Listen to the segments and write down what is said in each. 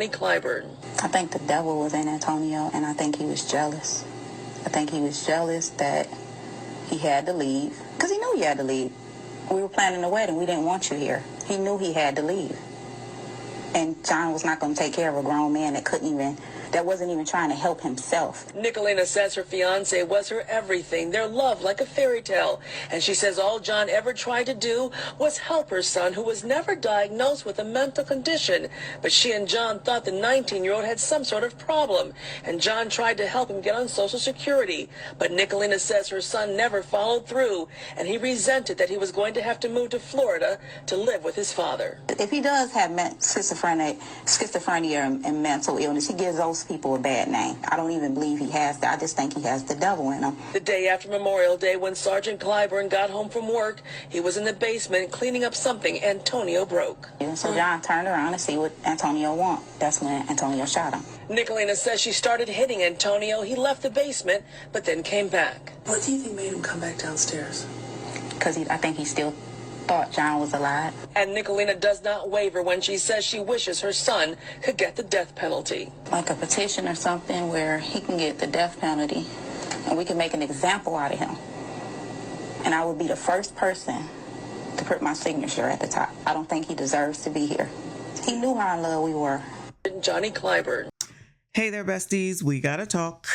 Johnny Clyburn. I think the devil was in Antonio, and I think he was jealous. I think he was jealous that he had to leave, because he knew he had to leave. We were planning a wedding. We didn't want you here. He knew he had to leave. And John was not going to take care of a grown man that wasn't even trying to help himself. Nicolina says her fiance was her everything, their love like a fairy tale. And she says all John ever tried to do was help her son, who was never diagnosed with a mental condition. But she and John thought the 19-year-old had some sort of problem, and John tried to help him get on Social Security. But Nicolina says her son never followed through, and he resented that he was going to have to move to Florida to live with his father. If he does have schizophrenia and mental illness, he gives those people a bad name. I don't even believe he has that. I just think he has the devil in him. The day after Memorial Day, when Sergeant Clyburn got home from work, he was in the basement cleaning up something Antonio broke. So John turned around to see what Antonio wanted. That's when Antonio shot him. Nicolina says she started hitting Antonio. He left the basement, but then came back. What do you think made him come back downstairs? Because I think he still thought John was alive. And Nicolina does not waver when she says she wishes her son could get the death penalty. Like a petition or something where he can get the death penalty and we can make an example out of him. And I would be the first person to put my signature at the top. I don't think he deserves to be here. He knew how in love we were. Johnny Clyburn. Hey there, besties. We gotta talk.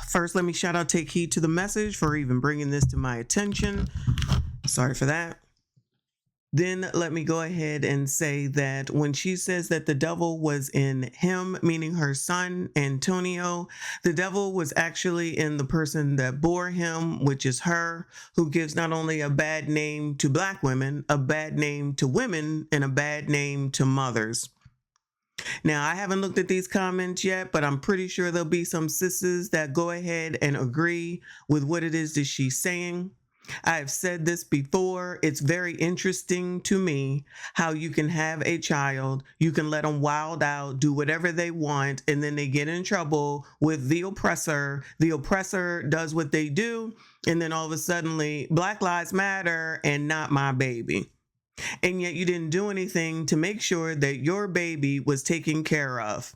First, let me shout out Take Heed to the Message for even bringing this to my attention. Sorry for that. Then let me go ahead and say that when she says that the devil was in him, meaning her son, Antonio, the devil was actually in the person that bore him, which is her, who gives not only a bad name to Black women, a bad name to women, and a bad name to mothers. Now, I haven't looked at these comments yet, but I'm pretty sure there'll be some sisters that go ahead and agree with what it is that she's saying. I've said this before. It's very interesting to me how you can have a child, you can let them wild out, do whatever they want, and then they get in trouble with the oppressor. The oppressor does what they do, and then all of a sudden, Black Lives Matter and not my baby. And yet you didn't do anything to make sure that your baby was taken care of.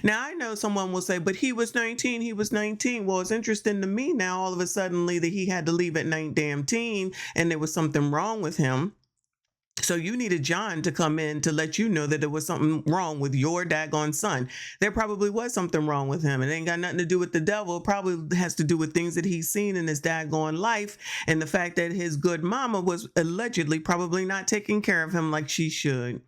Now, I know someone will say, but he was 19, he was 19. Well, it's interesting to me now, all of a sudden, that he had to leave at 19 and there was something wrong with him. So you needed John to come in to let you know that there was something wrong with your daggone son. There probably was something wrong with him. It ain't got nothing to do with the devil. It probably has to do with things that he's seen in his daggone life and the fact that his good mama was allegedly probably not taking care of him like she should.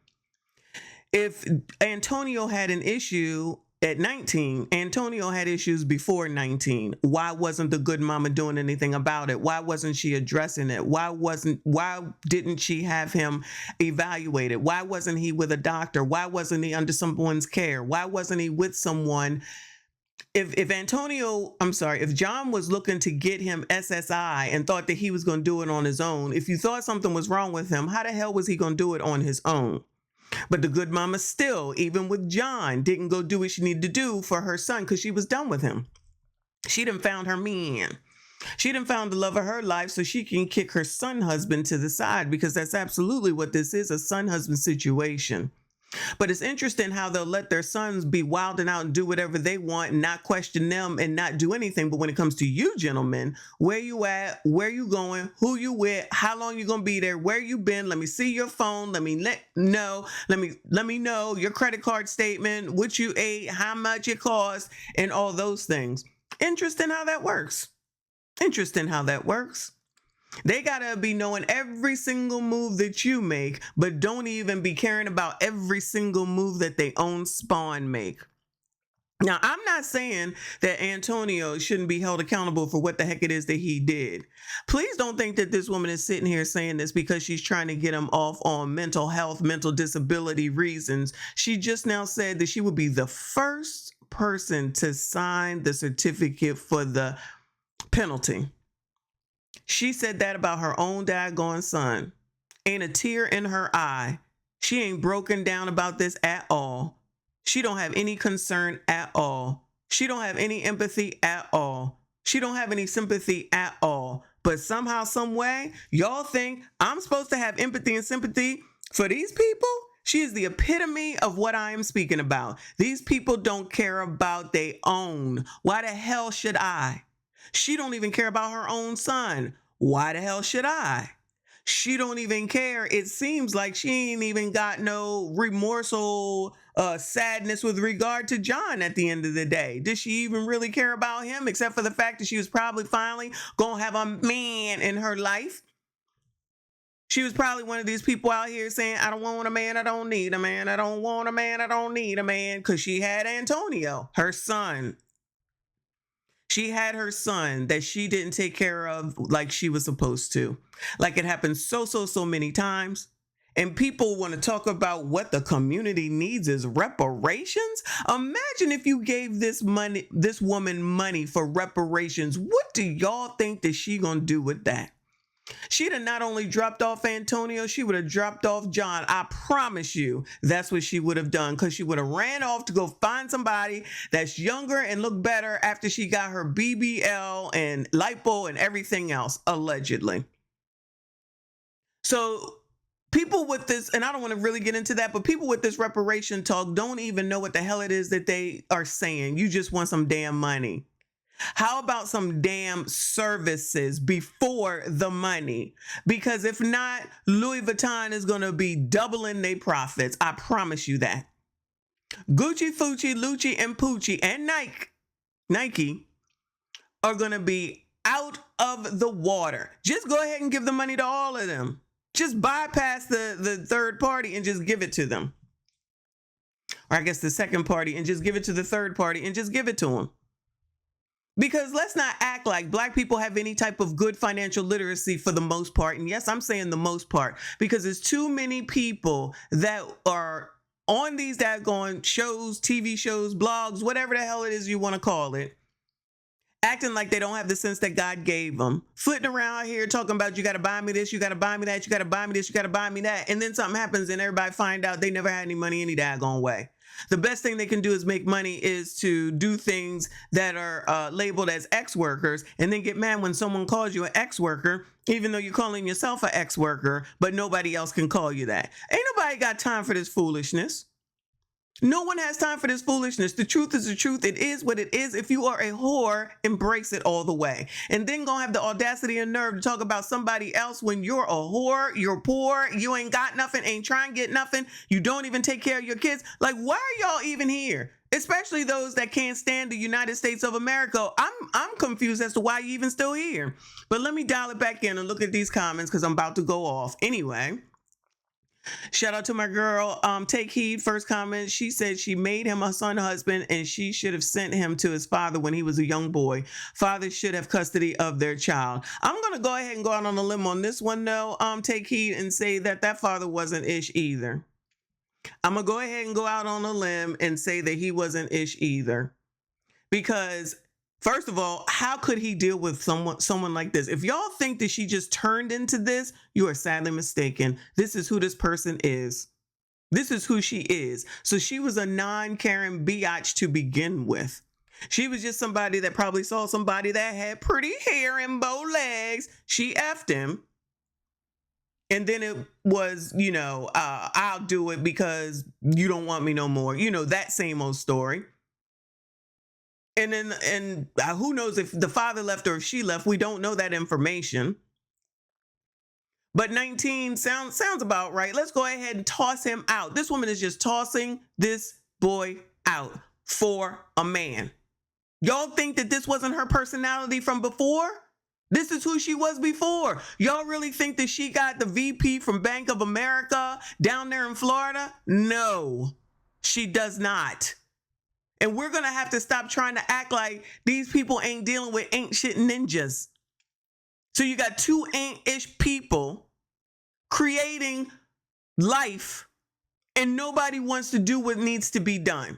If Antonio had an issue at 19, Antonio had issues before 19. Why wasn't the good mama doing anything about it? Why wasn't she addressing it? Why didn't she have him evaluated? Why wasn't he with a doctor? Why wasn't he under someone's care? Why wasn't he with someone? If John was looking to get him SSI and thought that he was going to do it on his own, if you thought something was wrong with him, how the hell was he going to do it on his own? But the good mama still, even with John, didn't go do what she needed to do for her son because she was done with him. She done found her man. She done found the love of her life so she can kick her son husband to the side, because that's absolutely what this is, a son husband situation. But it's interesting how they'll let their sons be wilding out and do whatever they want and not question them and not do anything. But when it comes to you gentlemen, where you at, where you going, who you with, how long you gonna be there, where you been, let me see your phone, let me know your credit card statement, what you ate, how much it cost, and all those things. Interesting how that works. They gotta be knowing every single move that you make, but don't even be caring about every single move that they own spawn make. Now, I'm not saying that Antonio shouldn't be held accountable for what the heck it is that he did. Please don't think that this woman is sitting here saying this because she's trying to get him off on mental health, mental disability reasons. She just now said that she would be the first person to sign the certificate for the penalty. She said that about her own daggone son. Ain't a tear in her eye. She ain't broken down about this at all. She don't have any concern at all. She don't have any empathy at all. She don't have any sympathy at all. But somehow, some way, y'all think I'm supposed to have empathy and sympathy for these people? She is the epitome of what I am speaking about. These people don't care about their own. Why the hell should I? She don't even care about her own son. Why the hell should I? She don't even care. It seems like she ain't even got no remorseful sadness with regard to John at the end of the day. Does she even really care about him, except for the fact that she was probably finally gonna have a man in her life? She was probably one of these people out here saying, I don't want a man, I don't need a man, I don't want a man, I don't need a man, because she had Antonio, her son. She had her son that she didn't take care of like she was supposed to. Like it happened so many times. And people want to talk about what the community needs is reparations. Imagine if you gave this woman money for reparations. What do y'all think that she gonna do with that? She'd have not only dropped off Antonio, she would have dropped off John. I promise you that's what she would have done, because she would have ran off to go find somebody that's younger and look better after she got her BBL and lipo and everything else, allegedly. So people with this, and I don't want to really get into that, but people with this reparation talk don't even know what the hell it is that they are saying. You just want some damn money. How about some damn services before the money? Because if not, Louis Vuitton is going to be doubling their profits. I promise you that. Gucci, Fucci, Lucci, and Poochie, and Nike are going to be out of the water. Just go ahead and give the money to all of them. Just bypass the third party and just give it to them. Or I guess the second party and just give it to the third party and just give it to them. Because let's not act like Black people have any type of good financial literacy for the most part. And yes, I'm saying the most part, because there's too many people that are on these daggone shows, TV shows, blogs, whatever the hell it is you want to call it, acting like they don't have the sense that God gave them, flitting around here talking about, you got to buy me this, you got to buy me that, you got to buy me this, you got to buy me that. And then something happens and everybody find out they never had any money any daggone way. The best thing they can do is make money is to do things that are labeled as ex-workers, and then get mad when someone calls you an ex-worker, even though you're calling yourself an ex-worker, but nobody else can call you that. Ain't nobody got time for this foolishness. No one has time for this foolishness. The truth is the truth. It is what it is. If you are a whore, embrace it all the way. And then gonna have the audacity and nerve to talk about somebody else when you're a whore, you're poor, you ain't got nothing, ain't trying to get nothing, you don't even take care of your kids. Like, why are y'all even here? Especially those that can't stand the United States of America. I'm confused as to why you even still here. But let me dial it back in and look at these comments, because I'm about to go off. Anyway. Shout out to my girl, Take Heed. First comment, she said she made him a son husband and she should have sent him to his father when he was a young boy. Fathers should have custody of their child. I'm going to go ahead and go out on a limb on this one, though, Take Heed, and say that father wasn't ish either. I'm going to go ahead and go out on a limb and say that he wasn't ish either. Because first of all, how could he deal with someone like this? If y'all think that she just turned into this, you are sadly mistaken. This is who this person is. This is who she is. So she was a non-caring biatch to begin with. She was just somebody that probably saw somebody that had pretty hair and bow legs. She effed him. And then it was, I'll do it because you don't want me no more. That same old story. And then, who knows if the father left or if she left? We don't know that information. But 19 sounds about right. Let's go ahead and toss him out. This woman is just tossing this boy out for a man. Y'all think that this wasn't her personality from before? This is who she was before. Y'all really think that she got the VP from Bank of America down there in Florida? No, she does not. And we're going to have to stop trying to act like these people ain't dealing with ain't shit ninjas. So you got two ain't-ish people creating life and nobody wants to do what needs to be done.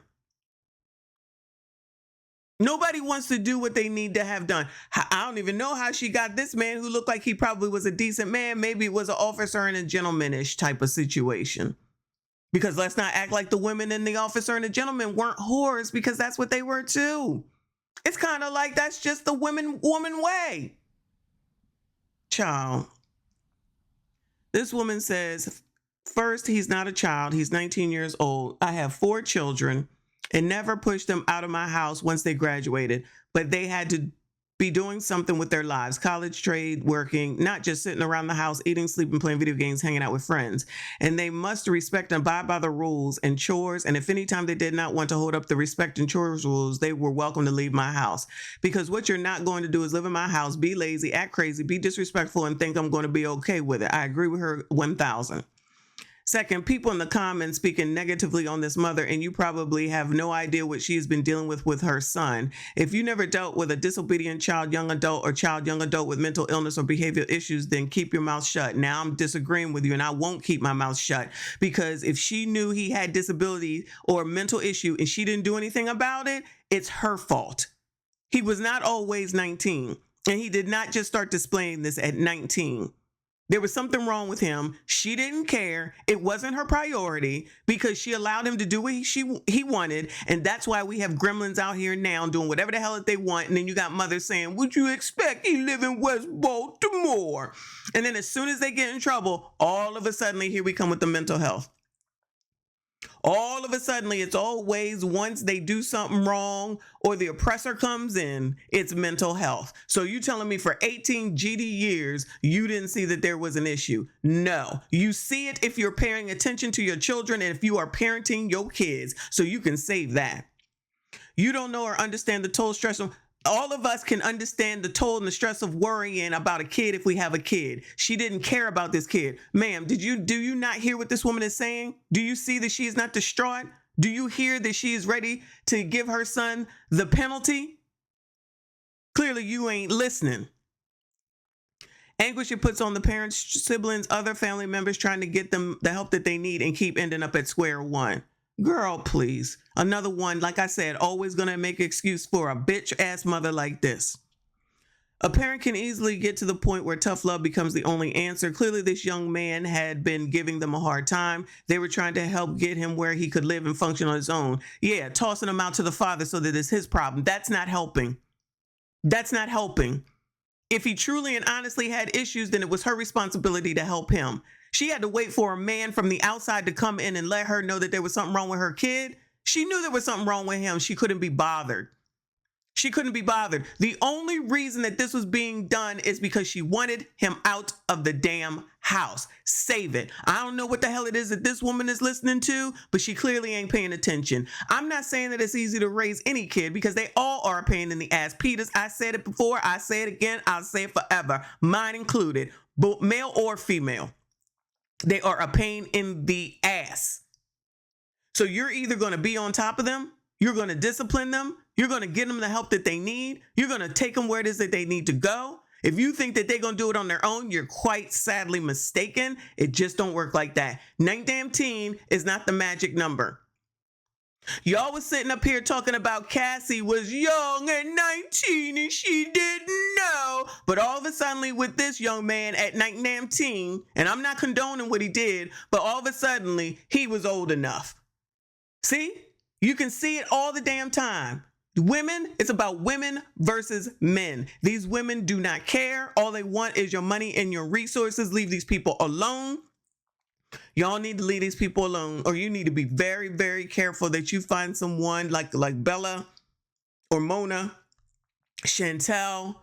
Nobody wants to do what they need to have done. I don't even know how she got this man who looked like he probably was a decent man. Maybe it was an officer and a gentleman-ish type of situation. Because let's not act like the women in the officer and the gentleman weren't whores, because that's what they were too. It's kind of like that's just the woman way. Child. This woman says First, he's not a child. He's 19 years old. I have 4 children and never pushed them out of my house once they graduated, but they had to be doing something with their lives, college, trade, working, not just sitting around the house, eating, sleeping, playing video games, hanging out with friends. And they must respect and abide by the rules and chores. And if any time they did not want to hold up the respect and chores rules, they were welcome to leave my house. Because what you're not going to do is live in my house, be lazy, act crazy, be disrespectful, and think I'm going to be okay with it. I agree with her 1,000. Second, people in the comments speaking negatively on this mother, and you probably have no idea what she has been dealing with her son. If you never dealt with a disobedient child, young adult, or child, young adult with mental illness or behavioral issues, then keep your mouth shut. Now I'm disagreeing with you, and I won't keep my mouth shut, because if she knew he had disability or mental issue and she didn't do anything about it, it's her fault. He was not always 19, and he did not just start displaying this at 19. There was something wrong with him. She didn't care. It wasn't her priority because she allowed him to do what he wanted. And that's why we have gremlins out here now doing whatever the hell that they want. And then you got mothers saying, "Would you expect he live in West Baltimore?" And then as soon as they get in trouble, all of a sudden, here we come with the mental health. All of a sudden, it's always once they do something wrong or the oppressor comes in, it's mental health. So you telling me for 18 GD years, you didn't see that there was an issue? No, you see it if you're paying attention to your children and if you are parenting your kids, so you can save that. You don't know or understand the toll stress of. All of us can understand the toll and the stress of worrying about a kid if we have a kid. She didn't care about this kid. Ma'am, do you not hear what this woman is saying? Do you see that she is not distraught? Do you hear that she is ready to give her son the penalty? Clearly, you ain't listening. Anguish it puts on the parents, siblings, other family members trying to get them the help that they need and keep ending up at square one. Girl, please. Another one, like I said, always going to make an excuse for a bitch-ass mother like this. A parent can easily get to the point where tough love becomes the only answer. Clearly, this young man had been giving them a hard time. They were trying to help get him where he could live and function on his own. Yeah, tossing him out to the father so that it's his problem. That's not helping. That's not helping. If he truly and honestly had issues, then it was her responsibility to help him. She had to wait for a man from the outside to come in and let her know that there was something wrong with her kid. She knew there was something wrong with him. She couldn't be bothered. She couldn't be bothered. The only reason that this was being done is because she wanted him out of the damn house. Save it. I don't know what the hell it is that this woman is listening to, but she clearly ain't paying attention. I'm not saying that it's easy to raise any kid because they all are a pain in the ass. Peters, I said it before. I say it again. I'll say it forever. Mine included, both male or female. They are a pain in the ass. So you're either going to be on top of them, you're going to discipline them, you're going to get them the help that they need, you're going to take them where it is that they need to go. If you think that they're going to do it on their own, you're quite sadly mistaken. It just don't work like that. 19 is not the magic number. Y'all was sitting up here talking about Cassie was young at 19 and she didn't know. But all of a sudden with this young man at 19, and I'm not condoning what he did, but all of a sudden he was old enough. See? You can see it all the damn time. Women, it's about women versus men. These women do not care. All they want is your money and your resources. Leave these people alone. Y'all need to leave these people alone, or you need to be very, very careful that you find someone like Bella or Mona, Chantel.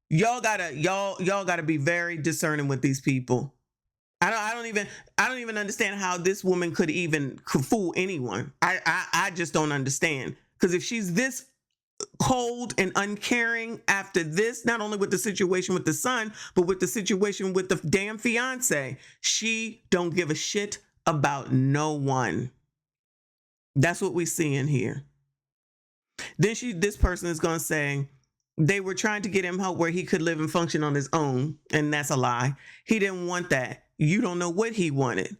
Y'all gotta be very discerning with these people. I don't even understand how this woman could fool anyone. I just don't understand. Because if she's this cold and uncaring after this, not only with the situation with the son, but with the situation with the damn fiance, she don't give a shit about no one. That's what we see in here. Then this person is going to say they were trying to get him help where he could live and function on his own. And that's a lie. He didn't want that. You don't know what he wanted.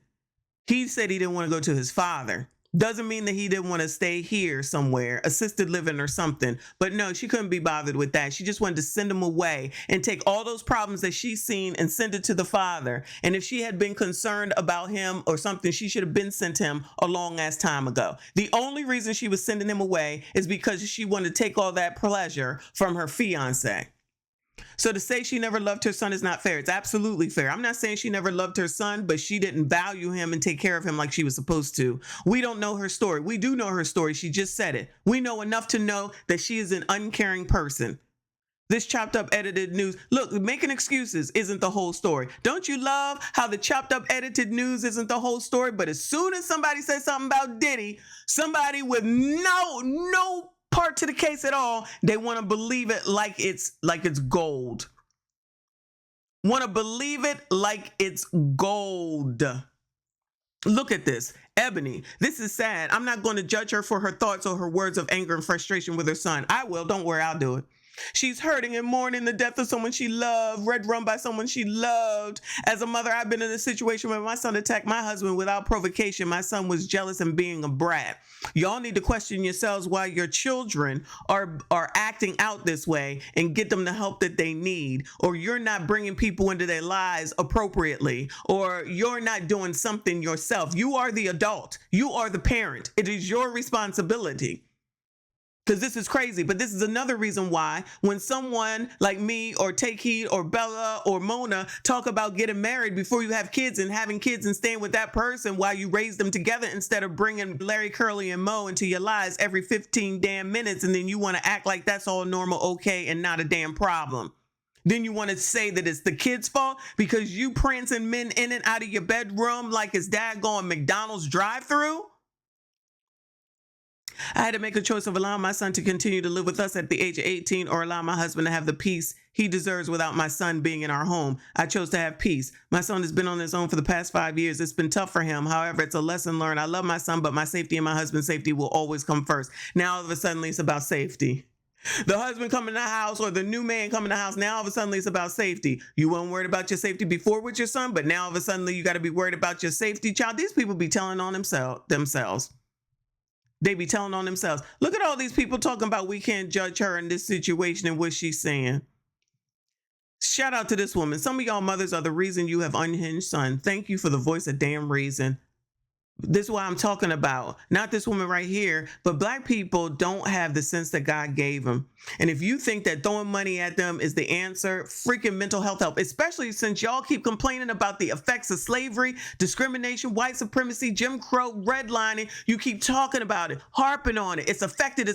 He said he didn't want to go to his father. Doesn't mean that he didn't want to stay here somewhere, assisted living or something. But no, she couldn't be bothered with that. She just wanted to send him away and take all those problems that she's seen and send it to the father. And if she had been concerned about him or something, she should have been sent him a long ass time ago. The only reason she was sending him away is because she wanted to take all that pleasure from her fiance. So to say she never loved her son is not fair. It's absolutely fair. I'm not saying she never loved her son, but she didn't value him and take care of him like she was supposed to. We don't know her story. We do know her story. She just said it. We know enough to know that she is an uncaring person. This chopped up edited news. Look, making excuses isn't the whole story. Don't you love how the chopped up edited news isn't the whole story? But as soon as somebody says something about Diddy, somebody with no part to the case at all, they want to believe it like it's gold. Want to believe it like it's gold. Look at this. Ebony, this is sad. I'm not going to judge her for her thoughts or her words of anger and frustration with her son. I will. Don't worry. I'll do it. She's hurting and mourning the death of someone she loved, run by someone she loved. As a mother, I've been in a situation where my son attacked my husband without provocation. My son was jealous and being a brat. Y'all need to question yourselves why your children are acting out this way and get them the help that they need. Or you're not bringing people into their lives appropriately. Or you're not doing something yourself. You are the adult. You are the parent. It is your responsibility. Because this is crazy, but this is another reason why when someone like me or Take Heed or Bella or Mona talk about getting married before you have kids and having kids and staying with that person while you raise them together instead of bringing Larry, Curly, and Mo into your lives every 15 damn minutes, and then you want to act like that's all normal, okay, and not a damn problem. Then you want to say that it's the kid's fault because you prancing men in and out of your bedroom like it's daggone McDonald's drive-thru? I had to make a choice of allowing my son to continue to live with us at the age of 18 or allow my husband to have the peace he deserves without my son being in our home. I chose to have peace. My son has been on his own for the past 5 years. It's been tough for him. However, it's a lesson learned. I love my son, but my safety and my husband's safety will always come first. Now, all of a sudden, it's about safety. The husband coming to the house or the new man coming to the house, now all of a sudden it's about safety. You weren't worried about your safety before with your son, but now all of a sudden you got to be worried about your safety, child. These people be telling on themselves. They be telling on themselves. Look at all these people talking about we can't judge her in this situation and what she's saying. Shout out to this woman. Some of y'all mothers are the reason you have unhinged son. Thank you for the voice of damn reason. This is what I'm talking about. Not this woman right here, but black people don't have the sense that God gave them. And if you think that throwing money at them is the answer, freaking mental health help, especially since y'all keep complaining about the effects of slavery, discrimination, white supremacy, Jim Crow, redlining, you keep talking about it, harping on it. It's affected.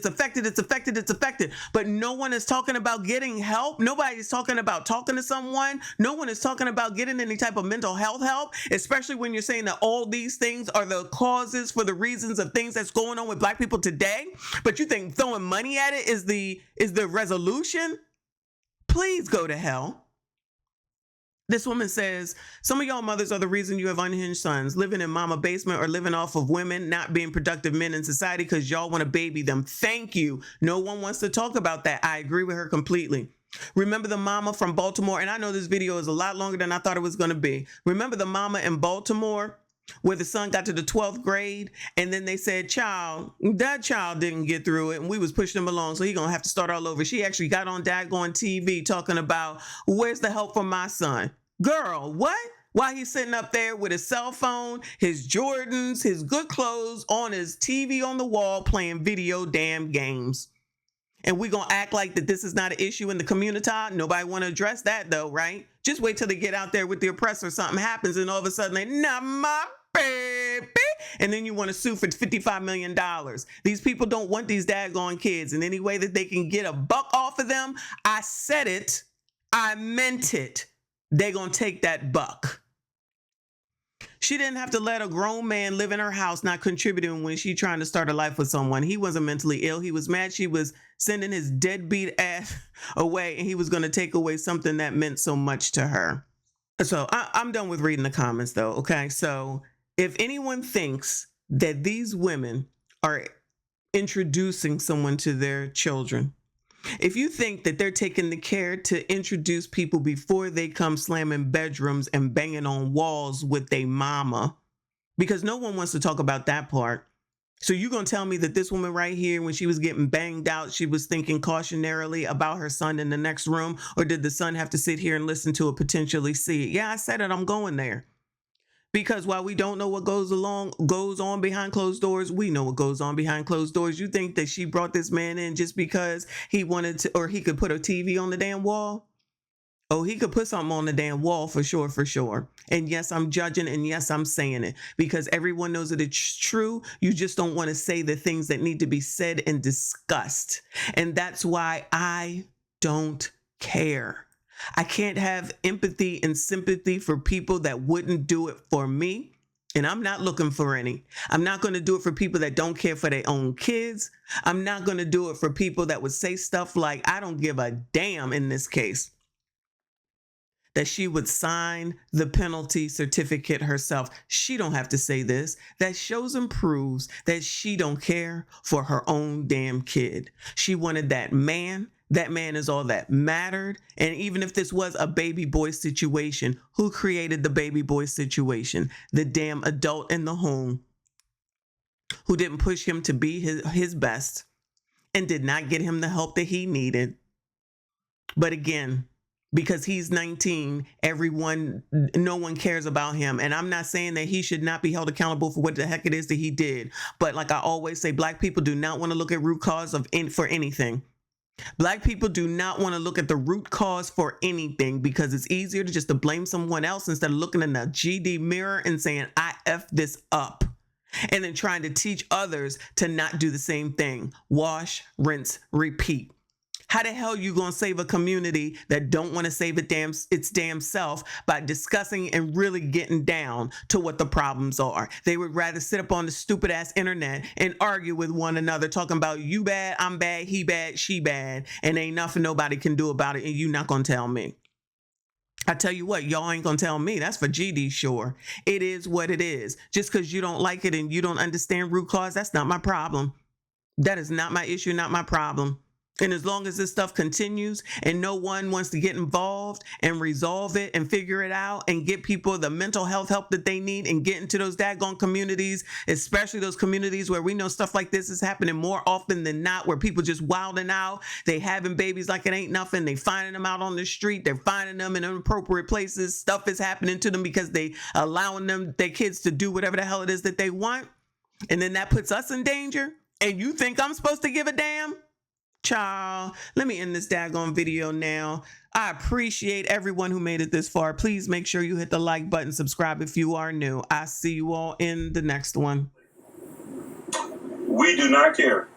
But no one is talking about getting help. Nobody is talking about talking to someone. No one is talking about getting any type of mental health help, especially when you're saying that all these things are the causes for the reasons of things that's going on with black people today. But you think throwing money at it is the resolution? Please go to hell. This woman says, some of y'all mothers are the reason you have unhinged sons, living in mama basement or living off of women, not being productive men in society because y'all want to baby them. Thank you. No one wants to talk about that. I agree with her completely. Remember the mama from Baltimore? And I know this video is a lot longer than I thought it was going to be. Remember the mama in Baltimore where the son got to the 12th grade and then they said, that child didn't get through it and we was pushing him along, so he gonna have to start all over. She actually got on daggone TV talking about, where's the help for my son? Girl, what? While he's sitting up there with his cell phone, his Jordans, his good clothes, on his TV on the wall playing video damn games. And we gonna act like that this is not an issue in the community? Nobody wanna address that though, right? Just wait till they get out there with the oppressor, something happens and all of a sudden they, not my baby. And then you want to sue for $55 million. These people don't want these daggone kids, and any way that they can get a buck off of them, I said it, I meant it. They gonna take that buck. She didn't have to let a grown man live in her house not contributing when she trying to start a life with someone. He wasn't mentally ill. He was mad she was sending his deadbeat ass away and he was going to take away something that meant so much to her. So I'm done with reading the comments though. Okay. So if anyone thinks that these women are introducing someone to their children, if you think that they're taking the care to introduce people before they come slamming bedrooms and banging on walls with their mama, because no one wants to talk about that part. So you're going to tell me that this woman right here, when she was getting banged out, she was thinking cautionarily about her son in the next room? Or did the son have to sit here and listen to it, potentially see it? Yeah, I said it. I'm going there. Because while we don't know what goes on behind closed doors, we know what goes on behind closed doors. You think that she brought this man in just because he wanted to, or he could put a TV on the damn wall? Oh, he could put something on the damn wall for sure, for sure. And yes, I'm judging, and yes, I'm saying it because everyone knows that it's true. You just don't want to say the things that need to be said and discussed. And that's why I don't care. I can't have empathy and sympathy for people that wouldn't do it for me. And I'm not looking for any. I'm not going to do it for people that don't care for their own kids. I'm not going to do it for people that would say stuff like, I don't give a damn in this case, that she would sign the penalty certificate herself. She don't have to say this. That shows and proves that she don't care for her own damn kid. She wanted that man. That man is all that mattered. And even if this was a baby boy situation, who created the baby boy situation? The damn adult in the home who didn't push him to be his best and did not get him the help that he needed. But again, because he's 19, no one cares about him. And I'm not saying that he should not be held accountable for what the heck it is that he did. But like I always say, Black people do not want to look at root cause for anything. Black people do not want to look at the root cause for anything because it's easier to blame someone else instead of looking in the GD mirror and saying, I F this up. And then trying to teach others to not do the same thing. Wash, rinse, repeat. How the hell you gonna save a community that don't want to save its damn self by discussing and really getting down to what the problems are? They would rather sit up on the stupid ass internet and argue with one another, talking about you bad, I'm bad, he bad, she bad, and ain't nothing nobody can do about it, and you not gonna tell me. I tell you what, y'all ain't gonna tell me. That's for GD sure. It is what it is. Just because you don't like it and you don't understand root cause, that's not my problem. That is not my issue, not my problem. And as long as this stuff continues and no one wants to get involved and resolve it and figure it out and get people the mental health help that they need and get into those daggone communities, especially those communities where we know stuff like this is happening more often than not, where people just wilding out, they having babies like it ain't nothing, they finding them out on the street, they're finding them in inappropriate places, stuff is happening to them because they allowing their kids to do whatever the hell it is that they want. And then that puts us in danger. And you think I'm supposed to give a damn? Child, let me end this daggone video now. I appreciate everyone who made it this far. Please make sure you hit the like button, subscribe if you are new. I see you all in the next one. We do not care.